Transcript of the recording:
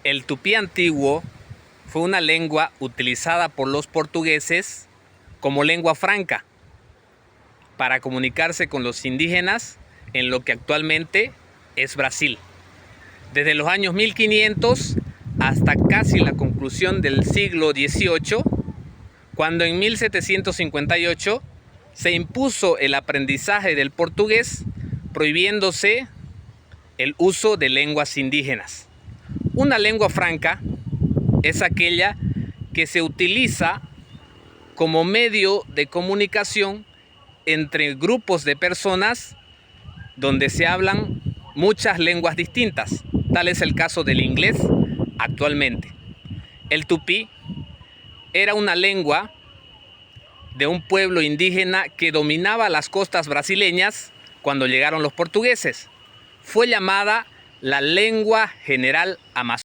El tupí antiguo fue una lengua utilizada por los portugueses como lengua franca para comunicarse con los indígenas en lo que actualmente es Brasil. Desde los años 1500 hasta casi la conclusión del siglo XVIII, cuando en 1758 se impuso el aprendizaje del portugués, prohibiéndose el uso de lenguas indígenas. Una lengua franca es aquella que se utiliza como medio de comunicación entre grupos de personas donde se hablan muchas lenguas distintas. Tal es el caso del inglés actualmente. El tupí era una lengua de un pueblo indígena que dominaba las costas brasileñas cuando llegaron los portugueses. Fue llamada la lengua general amazónica.